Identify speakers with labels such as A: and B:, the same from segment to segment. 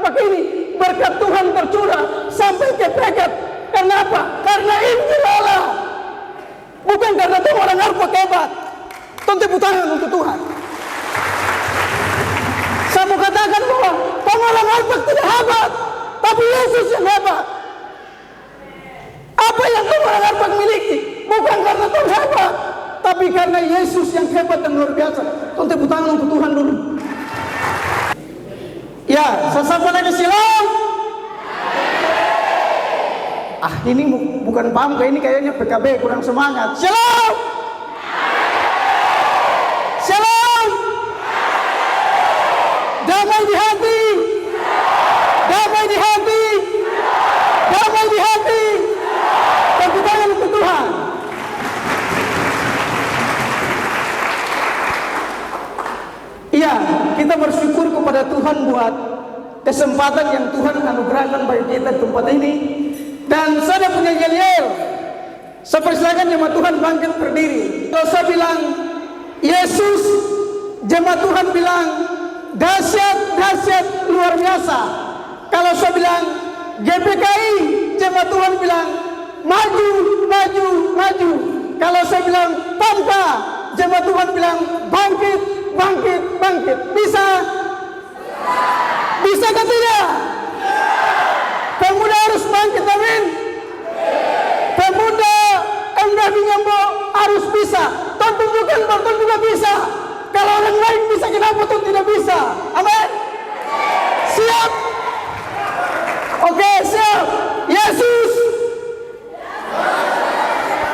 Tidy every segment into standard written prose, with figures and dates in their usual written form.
A: Arpak ini berkat Tuhan tercurah sampai ke Pegat. Kenapa? Karena Injil Allah. Bukan karena tuh orang Arpak hebat. Tepuk tangan untuk Tuhan. Saya mau katakan bahwa orang Arpak tidak hebat, tapi Yesus yang hebat. Apa yang orang Arpak miliki bukan karena Tuhan hebat, tapi karena Yesus yang hebat dan luar biasa. Tepuk tangan untuk Tuhan dulu. Ya, saya sapa lagi silam. Ini bukan paham, ini kayaknya PKB kurang semangat. Shalom. Shalom. Damai di hati. Damai di hati. Damai di hati. Tepuk tangan untuk Tuhan. Iya, kita bersyukur kepada Tuhan buat kesempatan yang Tuhan anugerahkan bagi kita di tempat ini. Dan saya punya yel-yel. Saya persilakan jemaat Tuhan bangkit berdiri. Kalau saya bilang Yesus, jemaat Tuhan bilang dahsyat, dahsyat, luar biasa. Kalau saya bilang GPKI, jemaat Tuhan bilang maju, maju, maju. Kalau saya bilang Pamka, jemaat Tuhan bilang bangkit, bangkit, bangkit. Bisa? Bisa atau tidak? Pemuda harus bangkit, amin. Pemuda Emda Minyambo harus bisa. Tuhan tunjukkan bahwa Tuhan juga bisa. Kalau orang lain bisa, kenapa Tuhan tidak bisa? Amin. Siap? Oke, siap. Yesus.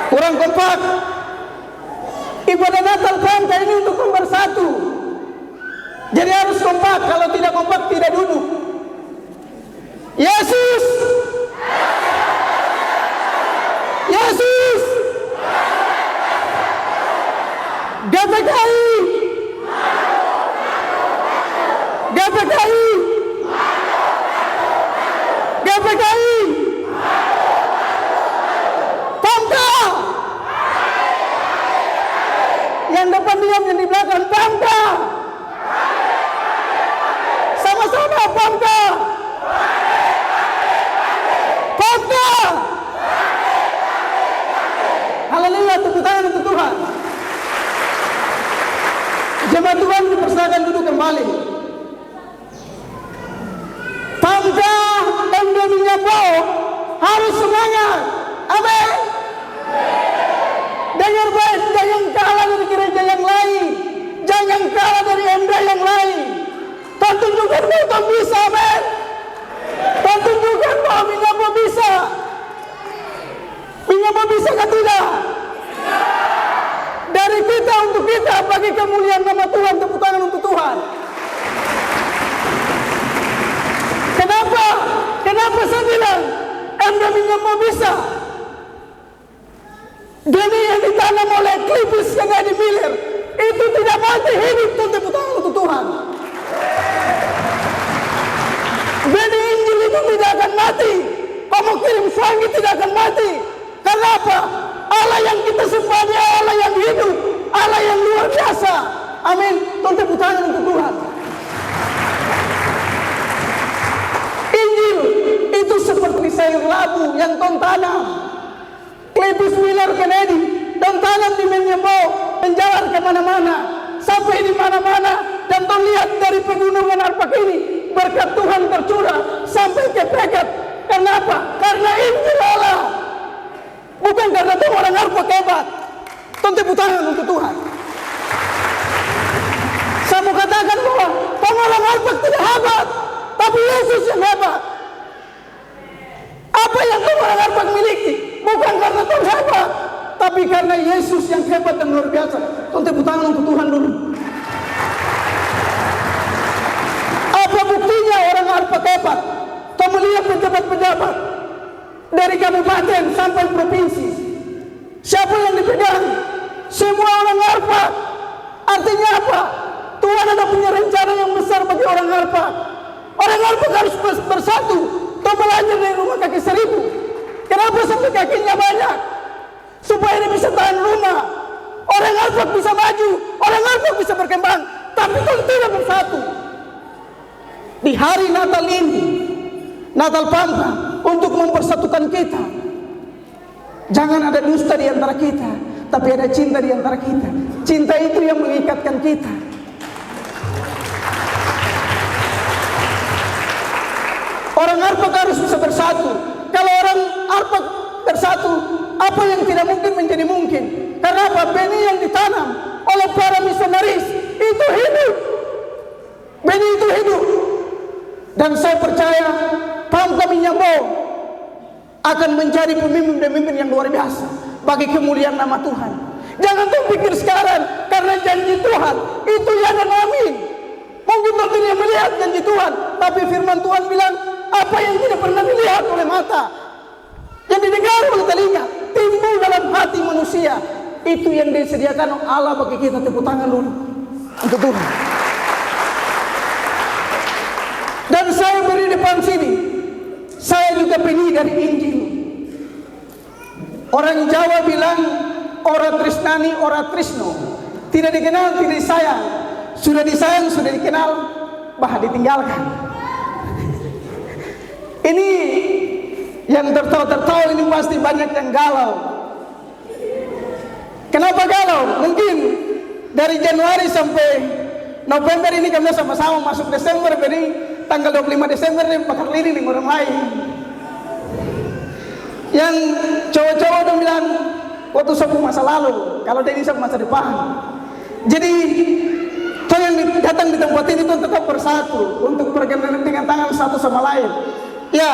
A: Kurang kompak. Ibadah Natal Pamka ini untuk bersatu. Jadi harus kompak. Kalau tidak kompak, tidak duduk. Yesus. Yesus. GPKI. GPKI. GPKI. Pamka. Yang depan diam, yang di belakang Pamka. Sama-sama Pamka. Pamka. Haleluya, tepuk tangan untuk Tuhan. Jemaat Tuhan dipersilakan duduk kembali. Pamka Emda Minyambo harus semangat. Amin. Jangan baik, jangan kalah dari gereja yang lain. Jangan kalah dari Emda yang lain. Tuhan tunjukkan bahwa Tuhan bisa, amin. Tuhan tunjukkan bahwa Minyambo bisa. Minyambo bisa kan tidak? Dari kita untuk kita, bagi kemuliaan nama Tuhan, tepuk tangan untuk Tuhan. Kenapa? Kenapa saya bilang Emda Minyambo bisa? Geni yang ditanam oleh Klipis yang ada di Milir itu tidak mati, hidup. Tepuk tangan untuk Tuhan. Geni Injil itu tidak akan mati. Kamu kirim suami tidak akan mati. Kenapa? Allah yang kita sembah dia Allah yang hidup, Allah yang luar biasa. Amin. Tepuk tangan untuk Tuhan. Injil itu seperti sayur labu yang Tuhan tanam. Klipis Miller Kennedy dan tanam di Minyambo, menjalar kemana-mana, sampai di mana-mana. Dan Tuhan lihat dari pegunungan Arpak ini berkat Tuhan tercurah sampai ke Pegat. Kenapa? Karena Injil Allah. Bukan karena Tuhan orang Arpak hebat. Tepuk tangan untuk Tuhan. Saya mau katakan bahwa orang Arpak tidak hebat, tapi Yesus yang hebat. Apa yang orang Arpak miliki bukan karena Tuhan hebat, tapi karena Yesus yang hebat dan luar biasa. Tepuk tangan untuk Tuhan dulu. Apa buktinya orang Arpak hebat? Kamu lihat pejabat-pejabat dari kabupaten sampai provinsi. Siapa yang dipegang? Semua orang Arpak. Artinya apa? Tuhan ada punya rencana yang besar bagi orang Arpak. Orang Arpak harus bersatu. Kau belajar dari rumah kaki 1000. Kenapa sampai kakinya banyak? Supaya dia bisa tahan rumah. Orang Arpak bisa maju. Orang Arpak bisa berkembang. Tapi kalau tidak bersatu. di hari Natal ini, Natal Pamka, untuk mempersatukan kita. Jangan ada dusta di antara kita, tapi ada cinta di antara kita. Cinta itu yang mengikatkan kita. Orang Arpak harus bisa bersatu. Kalau orang Arpak bersatu, apa yang tidak mungkin menjadi mungkin. Karena apa? Benih yang ditanam oleh para misionaris itu hidup. Benih itu hidup. Dan saya percaya Pamka Minyambo akan menjadi pemimpin-pemimpin yang luar biasa bagi kemuliaan nama Tuhan. Jangan tuh pikir sekarang karena janji Tuhan itu ya dan amin. Mungkin tuh tidak melihat janji Tuhan, tapi firman Tuhan bilang apa yang tidak pernah dilihat oleh mata, yang didengar oleh telinga, timbul dalam hati manusia, itu yang disediakan Allah bagi kita. Tepuk tangan dulu untuk Tuhan. Dan saya beri depan sini, saya juga benih dari Injil. Orang Jawa bilang ora trisnani ora trisno, tidak dikenal tidak disayang, sudah disayang sudah dikenal bah ditinggalkan. Ini yang tertawa-tertawa ini pasti banyak yang galau. Kenapa galau? Mungkin dari Januari sampai November ini kami sama-sama masuk Desember, jadi tanggal 25 Desember ini bakal lili dengan orang lain. Yang cowok-cowok udah bilang waktu sapu masa lalu, kalau dia ini sapu masa depan. Jadi kalau yang datang di tempat ini itu tetap bersatu untuk bergandengan dengan tangan satu sama lain. Ya,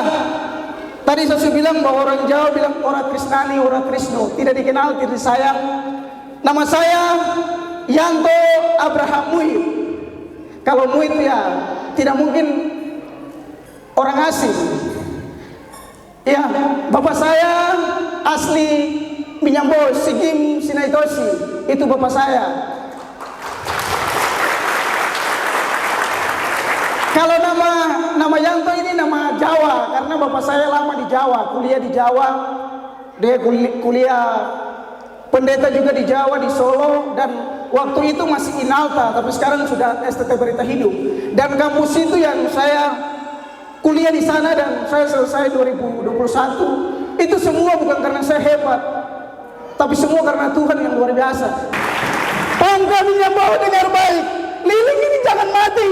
A: tadi saya bilang bahwa orang Jawa bilang ora Krisnani, ora Krisno, tidak dikenal, tidak disayang. Nama saya Yanto Abraham Muhid. Kalau Muhid ya tidak mungkin orang asing. Ya, bapak saya asli Minyambo, Sigim Sinaitoshi, itu bapak saya. Kalau nama Yanto ini nama Jawa, karena bapak saya lama di Jawa, kuliah di Jawa. Dia kuliah pendeta juga di Jawa, di Solo, dan waktu itu masih Inalta, tapi sekarang sudah STT Berita Hidup. Dan kampus itu yang saya kuliah di sana dan saya selesai 2021. Itu semua bukan karena saya hebat, tapi semua karena Tuhan yang luar biasa. Pamka Minyambo, dengar baik, lilin ini jangan mati.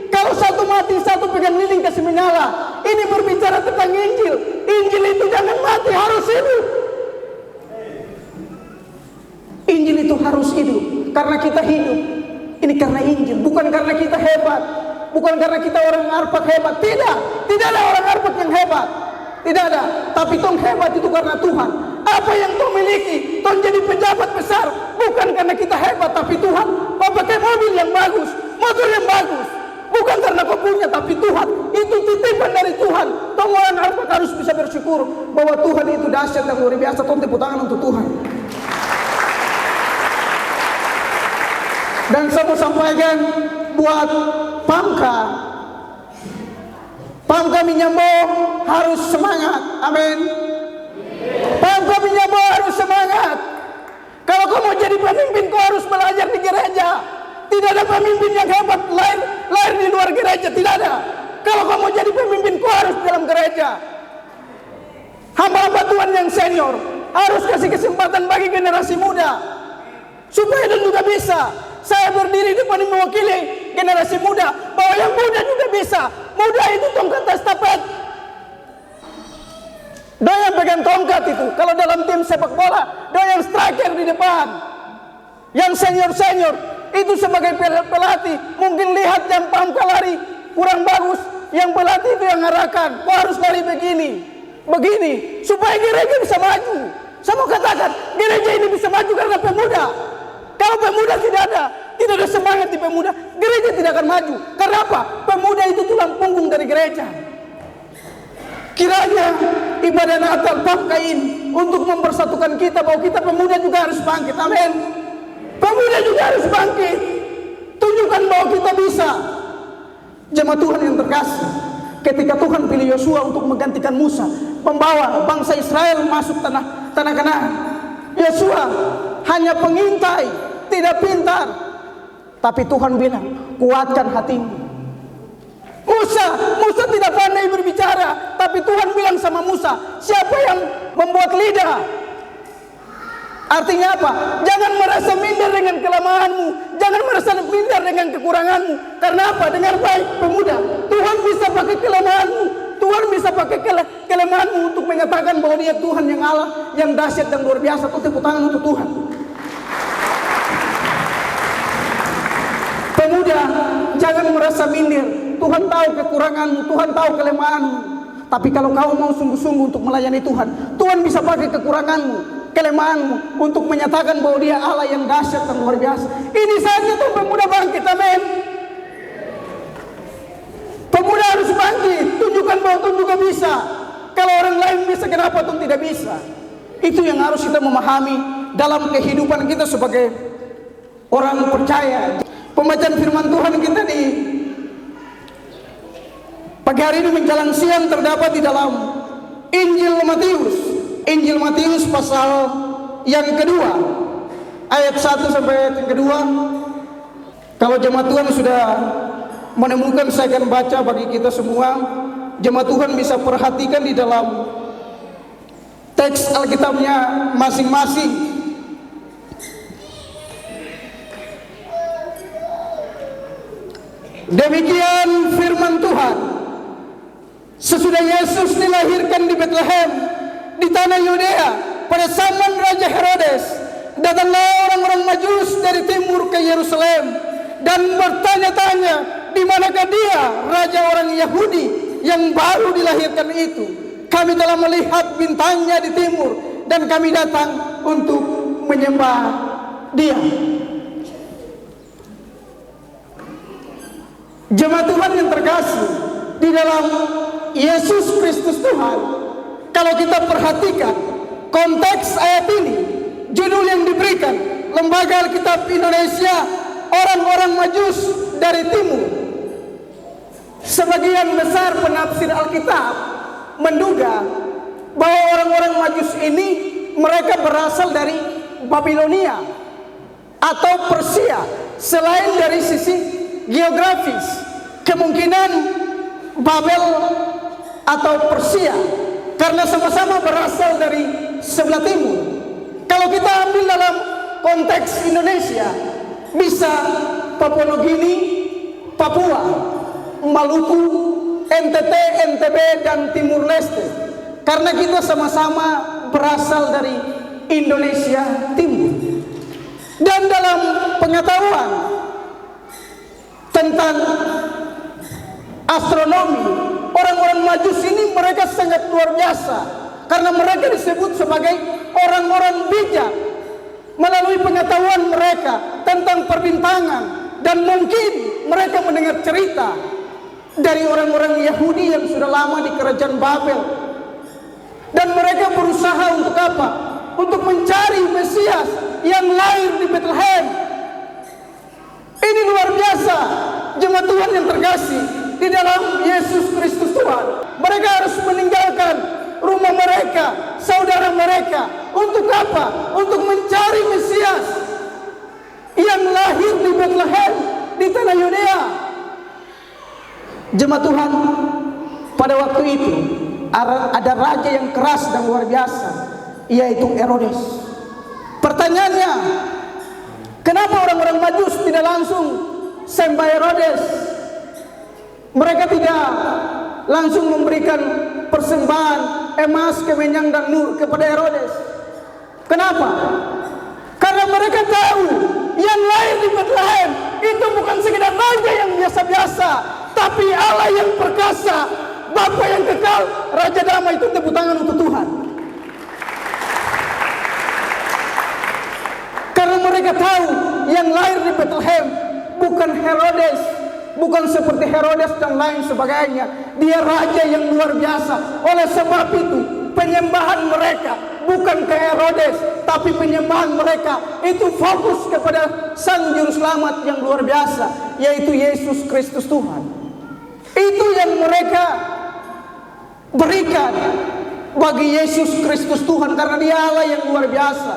A: Kalau satu mati, satu pegang lilin kasih menyala. Ini berbicara tentang Injil. Injil itu jangan mati, harus hidup. Injil itu harus hidup karena kita hidup. Ini karena Injil, bukan karena kita hebat, bukan karena kita orang Arpak hebat. Tidak ada orang Arpak yang hebat, tidak ada. Tapi tong hebat itu karena Tuhan. Apa yang tong miliki, tong jadi pejabat besar, bukan karena kita hebat, tapi Tuhan. Kau pakai mobil yang bagus, motor yang bagus, bukan karena kau punya, tapi Tuhan. Itu titipan dari Tuhan. Tong orang Arpak harus bisa bersyukur bahwa Tuhan itu dahsyat dan luar biasa. Tong tepuk tangan untuk Tuhan. Dan saya mau sampaikan buat Pamka Minyambo harus semangat. Amin. Pamka Minyambo harus semangat. Kalau kau mau jadi pemimpin, kau harus belajar di gereja. Tidak ada pemimpin yang hebat lahir di luar gereja, tidak ada. Kalau kau mau jadi pemimpin, kau harus dalam gereja. Hamba-hamba Tuhan yang senior harus kasih kesempatan bagi generasi muda supaya dia juga bisa. Saya berdiri di depan mewakili generasi muda, bahwa yang muda juga bisa. Muda itu tongkat estafet. Dia yang pegang tongkat itu. Kalau dalam tim sepak bola, dia yang striker di depan. Yang senior-senior itu sebagai pelatih, mungkin lihat yang Pamka lari kurang bagus, yang pelatih itu yang ngarahkan, kau harus lari begini, supaya gereja bisa maju. Saya mau katakan, gereja ini bisa maju karena pemuda. Kalau pemuda tidak ada semangat di pemuda, gereja tidak akan maju. Karena apa? Pemuda itu tulang punggung dari gereja. Kiranya ibadah Natal Pamka ini untuk mempersatukan kita, bahwa kita pemuda juga harus bangkit. Amin. Pemuda juga harus bangkit. Tunjukkan bahwa kita bisa. Jemaat Tuhan yang terkasih, ketika Tuhan pilih Yosua untuk menggantikan Musa, membawa bangsa Israel masuk tanah Kanaan, Yosua hanya pengintai, tidak pintar. Tapi Tuhan bilang, kuatkan hatimu. Musa tidak pandai berbicara, tapi Tuhan bilang sama Musa, siapa yang membuat lidah? Artinya apa? Jangan merasa minder dengan kelemahanmu, jangan merasa minder dengan kekuranganmu. Karena apa? Dengar baik pemuda, Tuhan bisa pakai kelemahanmu, Tuhan bisa pakai kelemahanmu untuk menyatakan bahwa Dia Tuhan yang Allah, yang dahsyat dan luar biasa. Tepuk tangan untuk Tuhan. Pemuda, jangan merasa minder. Tuhan tahu kekuranganmu, Tuhan tahu kelemahanmu. Tapi kalau kau mau sungguh-sungguh untuk melayani Tuhan, Tuhan bisa pakai kekuranganmu, kelemahanmu untuk menyatakan bahwa Dia Allah yang dahsyat dan luar biasa. Ini saatnya tuh pemuda bangkit, amin. Pemuda harus bangkit, tunjukkan bahwa Tuhan juga bisa. Kalau orang lain bisa, kenapa Tuhan tidak bisa? Itu yang harus kita memahami dalam kehidupan kita sebagai orang percaya. Pembacaan firman Tuhan kita di pagi hari ini menjelang siang terdapat di dalam Injil Matius. Injil Matius pasal yang kedua, ayat 1 sampai ayat yang kedua. Kalau jemaat Tuhan sudah menemukan, saya akan baca bagi kita semua. Jemaat Tuhan bisa perhatikan di dalam teks Alkitabnya masing-masing. Demikian firman Tuhan. Sesudah Yesus dilahirkan di Bethlehem di tanah Yudea pada zaman Raja Herodes, datanglah orang-orang Majus dari timur ke Yerusalem dan bertanya-tanya, di manakah Dia, Raja orang Yahudi yang baru dilahirkan itu? Kami telah melihat bintangnya di timur dan kami datang untuk menyembah Dia. Jemaat Tuhan yang terkasih, di dalam Yesus Kristus Tuhan, kalau kita perhatikan konteks ayat ini, judul yang diberikan Lembaga Alkitab Indonesia, orang-orang Majus dari timur. Sebagian besar penafsir Alkitab menduga bahwa orang-orang Majus ini mereka berasal dari Babilonia atau Persia. Selain dari sisi geografis, kemungkinan Babel atau Persia, karena sama-sama berasal dari sebelah timur. Kalau kita ambil dalam konteks Indonesia, bisa Papua Nugini, Papua, Maluku, NTT, NTB, dan Timur Leste. Karena kita sama-sama berasal dari Indonesia Timur. Dan dalam pengetahuan tentang astronomi, orang-orang Majus ini mereka sangat luar biasa, karena mereka disebut sebagai orang-orang bijak melalui pengetahuan mereka tentang perbintangan, dan mungkin mereka mendengar cerita dari orang-orang Yahudi yang sudah lama di kerajaan Babel, dan mereka berusaha untuk apa? Untuk mencari Mesias yang lahir di Bethlehem. Ini luar biasa, jemaat Tuhan yang terkasih, di dalam Yesus Kristus Tuhan. Mereka harus meninggalkan rumah mereka, saudara mereka. Untuk apa? Untuk mencari Mesias yang lahir di Bethlehem, di tanah Yudea. Jemaat Tuhan, pada waktu itu ada raja yang keras dan luar biasa, yaitu Herodes. Pertanyaannya, kenapa orang-orang Majus tidak langsung sembah Herodes? Mereka tidak langsung memberikan persembahan emas, kemenyan, dan nur kepada Herodes. Kenapa? Karena mereka tahu yang lahir di Bethlehem itu bukan sekedar raja yang biasa-biasa, tapi Allah yang perkasa, Bapa yang kekal, Raja Damai. Itu tepuk tangan untuk Tuhan. Karena mereka tahu yang lahir di Bethlehem bukan Herodes, bukan seperti Herodes dan lain sebagainya. Dia raja yang luar biasa. Oleh sebab itu penyembahan mereka bukan ke Herodes, tapi penyembahan mereka itu fokus kepada Sang Juru Selamat yang luar biasa, yaitu Yesus Kristus Tuhan. Itu yang mereka berikan bagi Yesus Kristus Tuhan, karena Dia Allah yang luar biasa.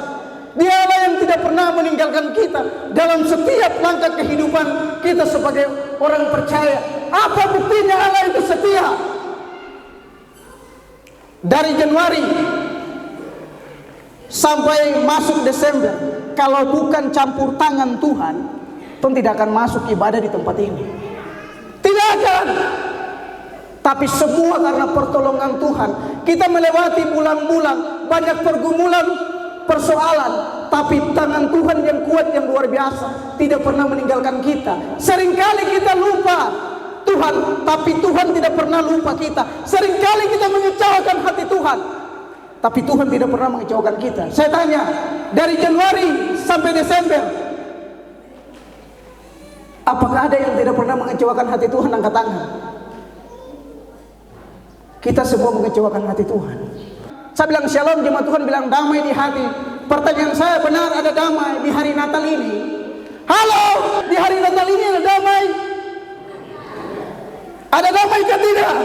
A: Dia Allah yang tidak pernah meninggalkan kita dalam setiap langkah kehidupan kita sebagai orang percaya. Apa buktinya Allah Tidak. Dari Januari sampai masuk Desember, kalau bukan campur tangan Tuhan, Tuhan tidak akan masuk ibadah di tempat ini. Tidak akan. Tapi semua karena pertolongan Tuhan. Kita melewati bulan-bulan, banyak pergumulan, persoalan, tapi tangan Tuhan yang kuat, yang luar biasa, tidak pernah meninggalkan kita. Seringkali kita lupa Tuhan, tapi Tuhan tidak pernah lupa kita. Seringkali kita mengecewakan hati Tuhan, tapi Tuhan tidak pernah mengecewakan kita. Saya tanya, dari Januari sampai Desember, apakah ada yang tidak pernah mengecewakan hati Tuhan? Angkat tangan. Kita semua mengecewakan hati Tuhan. Saya bilang shalom, jemaat Tuhan bilang damai di hati. Pertanyaan saya, benar ada damai di hari Natal ini? Halo, di hari Natal ini ada damai? Ada damai kan tidak?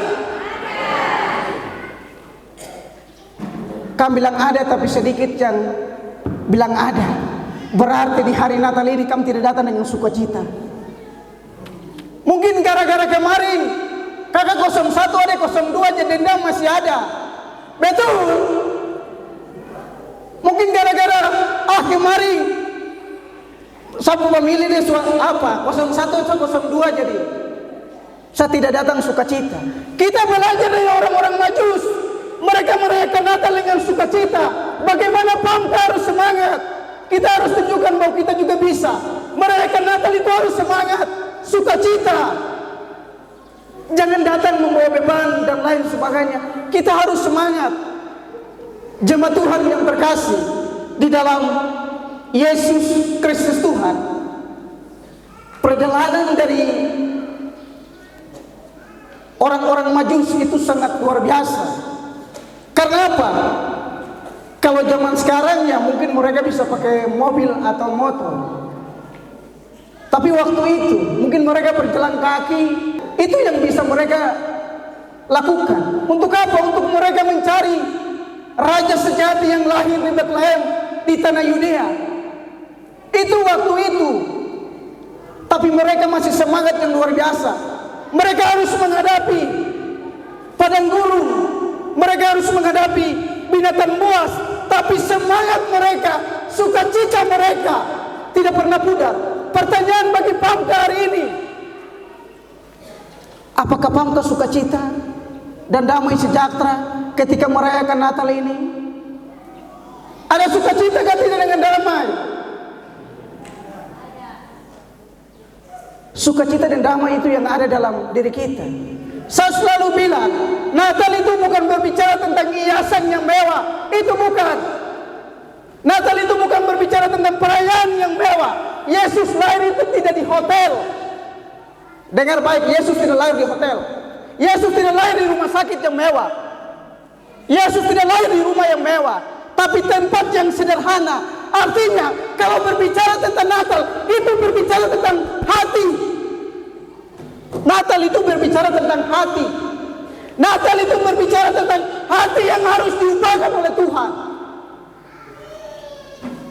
A: Kami bilang ada, tapi sedikit yang bilang ada. Berarti di hari Natal ini kami tidak datang dengan sukacita. Mungkin gara-gara kemarin kakak 01 ada 02 aja dendam masih ada. Betul. Mungkin gara-gara kemarin sapu pemilih dia apa 01 atau 02 jadi saya tidak datang sukacita. Kita belajar dari orang-orang Majus. Mereka merayakan Natal dengan sukacita. Bagaimana Pamka harus semangat. Kita harus tunjukkan bahwa kita juga bisa. Merayakan Natal itu harus semangat, sukacita. Jangan datang membawa beban dan lain sebagainya. Kita harus semangat. Jemaat Tuhan yang terkasih di dalam Yesus Kristus Tuhan, perjalanan dari orang-orang Majus itu sangat luar biasa. Karena apa? Kalau zaman sekarang ya mungkin mereka bisa pakai mobil atau motor. Tapi waktu itu mungkin mereka berjalan kaki. Itu yang bisa mereka lakukan. Untuk apa? Untuk mereka mencari raja sejati yang lahir di Bethlehem di tanah Yudea. Itu waktu itu. Tapi mereka masih semangat yang luar biasa. Mereka harus menghadapi padang gurun. Mereka harus menghadapi binatang buas. Tapi semangat mereka, sukacita mereka tidak pernah pudar. Pertanyaan bagi Pamka hari ini, apakah Pamka sukacita dan damai sejahtera ketika merayakan Natal ini? Ada sukacita kan tidak dengan damai? Sukacita dan damai itu yang ada dalam diri kita. Saya selalu bilang, Natal itu bukan berbicara tentang hiasan yang mewah. Itu bukan. Natal itu bukan berbicara tentang perayaan yang mewah. Yesus lahir itu tidak di hotel. Dengar baik, Yesus tidak lahir di hotel. Yesus tidak lahir di rumah sakit yang mewah. Yesus tidak lahir di rumah yang mewah, tapi tempat yang sederhana. Artinya, kalau berbicara tentang Natal, itu berbicara tentang hati. Natal itu berbicara tentang hati. Natal itu berbicara tentang hati yang harus diubahkan oleh Tuhan.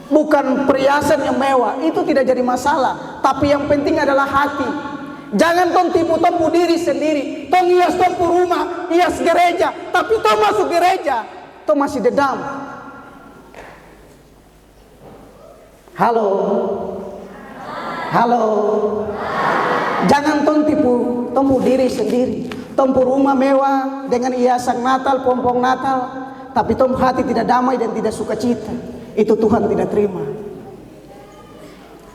A: Bukan perhiasan yang mewah, itu tidak jadi masalah. Tapi yang penting adalah hati. Jangan tong tipu-tipu diri sendiri. Tong hias tong rumah, hias gereja. Tapi tong masuk gereja, tong masih dendam. Halo. Halo. Jangan tong tipu diri sendiri. Tong rumah mewah dengan hiasan Natal, pompong Natal, tapi tong hati tidak damai dan tidak sukacita. Itu Tuhan tidak terima.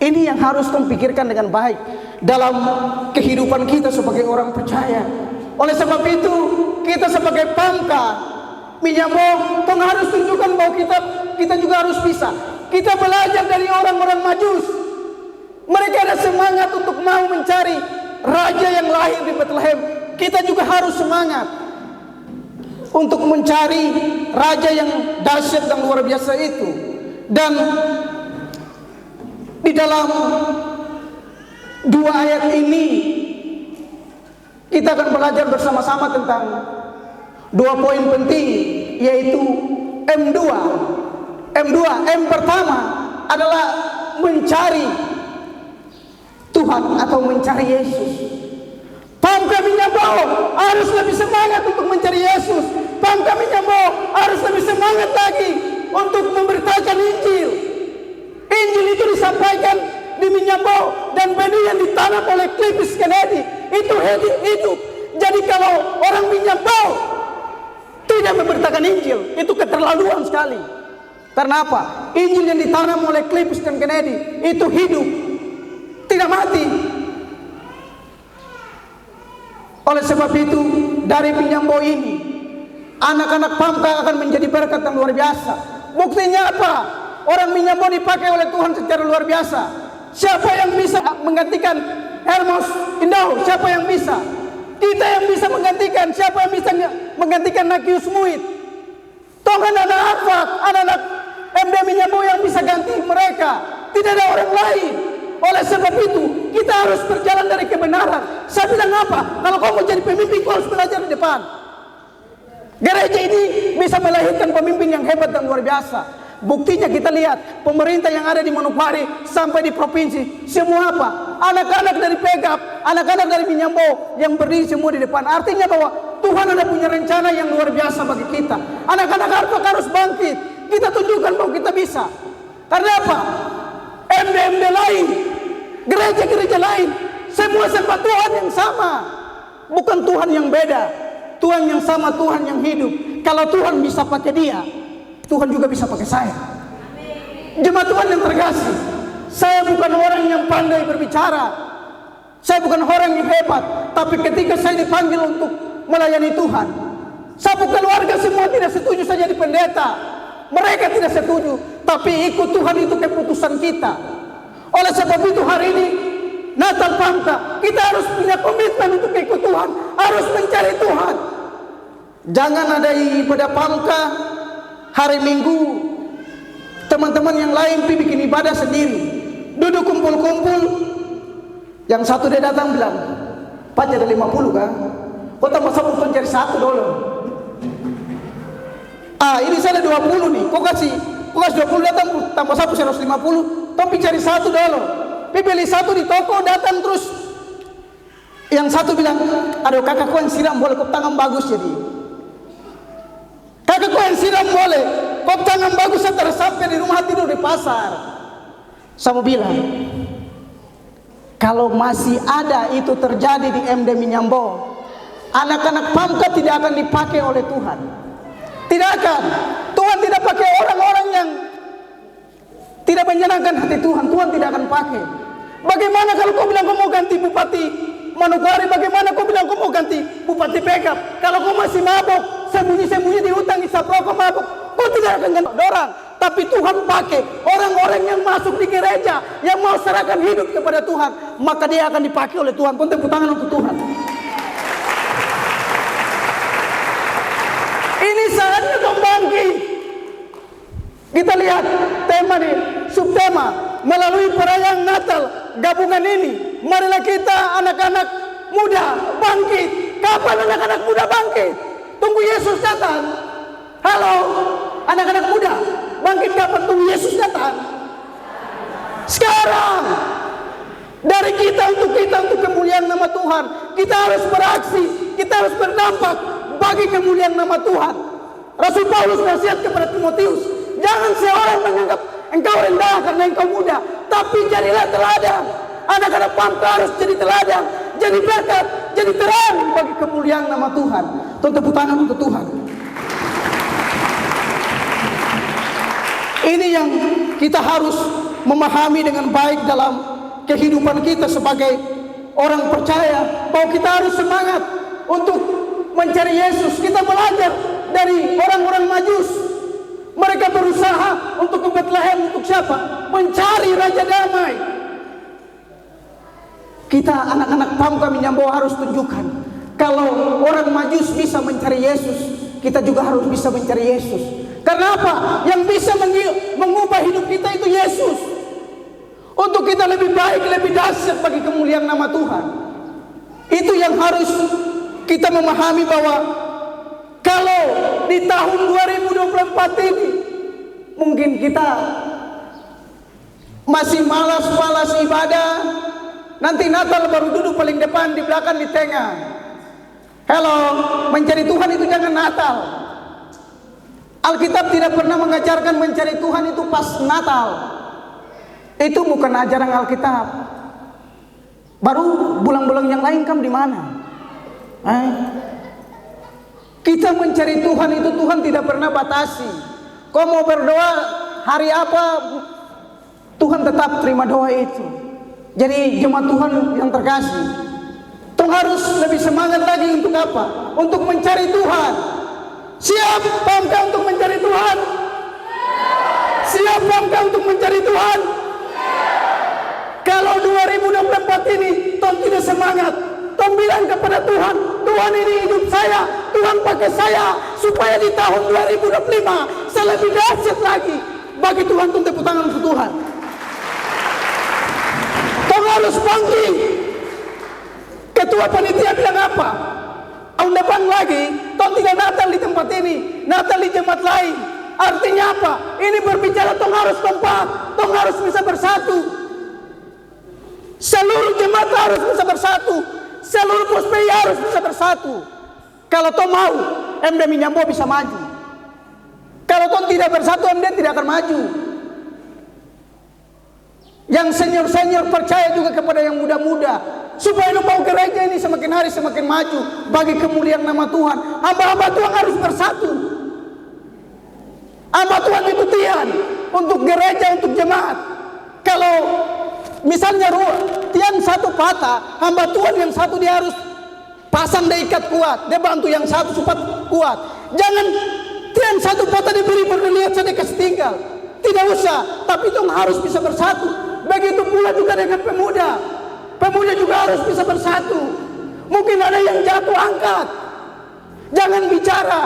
A: Ini yang harus tong pikirkan dengan baik dalam kehidupan kita sebagai orang percaya. Oleh sebab itu, kita sebagai Pamka Minyamo, tong harus tunjukkan bahwa kita juga harus bisa. Kita belajar dari orang-orang Majus. Mereka ada semangat untuk mau mencari raja yang lahir di Bethlehem. Kita juga harus semangat untuk mencari raja yang dahsyat dan luar biasa itu. Dan di dalam dua ayat ini kita akan belajar bersama-sama tentang dua poin penting, yaitu M2. M pertama adalah mencari Tuhan atau mencari Yesus. Pamka Minyabo, hari harus lebih semangat untuk mencari Yesus. Pamka Minyambo harus lebih semangat lagi untuk memberitakan Injil. Injil itu disampaikan di Minyambo dan benih yang ditanam oleh Clippis Kennedy itu hidup. Jadi kalau orang Minyambo tidak memberitakan Injil, itu keterlaluan sekali. Karena apa? Injil yang ditanam oleh Clippis dan Kennedy itu hidup, tidak mati. Oleh sebab itu, dari Minyambo ini, anak-anak Pamka akan menjadi berkat yang luar biasa. Buktinya apa? Orang Minyambo dipakai oleh Tuhan secara luar biasa. Siapa yang bisa menggantikan Hermos Indau? Siapa yang bisa? Kita yang bisa menggantikan. Siapa yang bisa menggantikan Nakius Muid? Tuhan anak Afak, anak-anak MD Minyambo yang bisa ganti mereka. Tidak ada orang lain. Oleh sebab itu, kita harus berjalan dari kebenaran. Saya bilang apa? Kalau kau mau jadi pemimpin, kau harus belajar di depan. Gereja ini bisa melahirkan pemimpin yang hebat dan luar biasa. Buktinya kita lihat pemerintah yang ada di Manokwari sampai di provinsi, semua apa? Anak-anak dari Pegap, anak-anak dari Minyambo yang berdiri semua di depan. Artinya bahwa Tuhan ada punya rencana yang luar biasa bagi kita. Anak-anak harus bangkit. Kita tunjukkan bahwa kita bisa. Karena apa? MD-MD lain, gereja-gereja lain, semua sembah Tuhan yang sama, bukan Tuhan yang beda. Tuhan yang sama, Tuhan yang hidup. Kalau Tuhan bisa pakai dia, Tuhan juga bisa pakai saya. Jemaat Tuhan yang terkasih, saya bukan orang yang pandai berbicara, saya bukan orang yang hebat, tapi ketika saya dipanggil untuk melayani Tuhan, sapu keluarga semua tidak setuju saja di pendeta, mereka tidak setuju, tapi ikut Tuhan itu keputusan kita. Oleh sebab itu hari ini Natal Pamka, kita harus punya komitmen untuk ikut Tuhan, harus mencari Tuhan. Jangan ada ibadah Pamka hari Minggu, teman-teman yang lain bikin ibadah sendiri, duduk kumpul-kumpul. Yang satu dia datang bilang, Pak ada 50 kan? Kau tambah sabuk cari $1. Ini saya ada 20 nih, kau kasih 20 datang tambah sabuk 150, tapi cari $1. Beli satu di toko, datang terus. Yang satu bilang, aduh kakak kau yang siram boleh, kau tangan bagus jadi. Kakak kau yang siram boleh, kau tangan bagus setelah sampai di rumah tidur di pasar. Saya bilang, kalau masih ada itu terjadi di MD Minyambo, anak-anak Pamka tidak akan dipakai oleh Tuhan. Tidak akan. Tuhan tidak pakai orang-orang yang tidak menyenangkan hati Tuhan. Tuhan tidak akan pakai. Bagaimana kalau kau bilang kau mau ganti Bupati Manokwari? Bagaimana kau bilang kau mau ganti Bupati Pegap? Kalau kau masih mabuk, sembunyi-sembunyi di hutan, isap rokok mabuk, kau tidak akan ganti orang. Tapi Tuhan pakai orang-orang yang masuk di gereja, yang mau serahkan hidup kepada Tuhan, maka dia akan dipakai oleh Tuhan. Kau tepuk tangan untuk Tuhan. Ini saatnya kau bangkit. Kita lihat tema nih, subtema melalui perayaan Natal gabungan ini. Marilah kita anak-anak muda bangkit. Kapan anak-anak muda bangkit? Tunggu Yesus datang. Halo, anak-anak muda bangkit kapan? Tunggu Yesus datang. Sekarang. Dari kita untuk kemuliaan nama Tuhan. Kita harus beraksi, kita harus berdampak bagi kemuliaan nama Tuhan. Rasul Paulus nasihat kepada Timotius, jangan seorang menganggap engkau rendah karena engkau muda, tapi jadilah teladan. Anak-anak Pamka harus jadi teladan, jadi berkat, jadi terang bagi kemuliaan nama Tuhan. Tepuk tangan untuk Tuhan. Ini yang kita harus memahami dengan baik dalam kehidupan kita sebagai orang percaya, bahwa kita harus semangat untuk mencari Yesus. Kita belajar dari orang-orang Majus. Mereka berusaha untuk ke Bethlehem, untuk siapa? Mencari Raja Damai. Kita anak-anak Pamka Minyambo harus tunjukkan, kalau orang Majus bisa mencari Yesus, kita juga harus bisa mencari Yesus. Karena apa? Yang bisa mengubah hidup kita itu Yesus. Untuk kita lebih baik, lebih dahsyat bagi kemuliaan nama Tuhan. Itu yang harus kita memahami, bahwa kalau di tahun 2024 ini mungkin kita masih malas-malas ibadah, nanti Natal baru duduk paling depan, di belakang, di tengah. Halo, mencari Tuhan itu jangan Natal. Alkitab tidak pernah mengajarkan mencari Tuhan itu pas Natal. Itu bukan ajaran Alkitab. Baru bulan-bulan yang lain kamu di mana? Kita mencari Tuhan itu Tuhan tidak pernah batasi. Kau mau berdoa hari apa, Tuhan tetap terima doa itu. Jadi jemaat Tuhan yang terkasih, Tuhan harus lebih semangat lagi untuk apa? Untuk mencari Tuhan. Siap bangga untuk mencari Tuhan? Siap bangga untuk mencari Tuhan? Kalau 2024 ini Tuhan tidak semangat, Tuhan bilang kepada Tuhan, Tuhan ini hidup saya, Tuhan pakai saya supaya di tahun 2025 saya lebih dahsyat lagi. Bagi Tuhan, Tuhan tepuk tangan untuk Tuhan. Tuhan harus panggil. Ketua panitia bilang apa? Tahun depan lagi, Tuhan tidak Natal di tempat ini, Natal di jemaat lain. Artinya apa? Ini berbicara Tuhan harus kompak, Tuhan harus bisa bersatu. Seluruh jemaat harus bisa bersatu, seluruh POSPI harus bisa bersatu. Kalau Tuhan mau, MD Minyambo bisa maju. Kalau Tuhan tidak bersatu, MD tidak akan maju. Yang senior-senior percaya juga kepada yang muda-muda, supaya lu mau gereja ini semakin hari semakin maju bagi kemuliaan nama Tuhan. Hamba-hamba Tuhan harus bersatu. Hamba Tuhan itu tiang untuk gereja, untuk jemaat. Kalau misalnya tiang satu patah, hamba Tuhan yang satu dia harus pasang dia ikat kuat, dia bantu yang satu supaya kuat. Jangan tiang satu patah diberi berlihat saja kasih tinggal. Tidak usah, tapi Tuhan harus bisa bersatu. Begitu pula juga dengan pemuda. Pemuda juga harus bisa bersatu. Mungkin ada yang jatuh, angkat. Jangan bicara.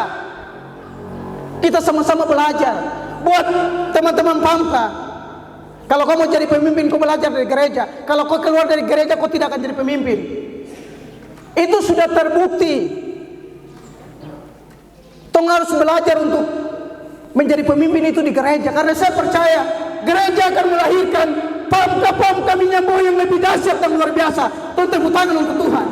A: Kita sama-sama belajar. Buat teman-teman Pamka, kalau kau mau jadi pemimpin, kau belajar dari gereja. Kalau kau keluar dari gereja, kau tidak akan jadi pemimpin. Itu sudah terbukti. Tong harus belajar untuk menjadi pemimpin itu di gereja. Karena saya percaya gereja akan melahirkan Pamka Minyambo yang lebih dahsyat dan luar biasa. Tepuk tangan untuk Tuhan.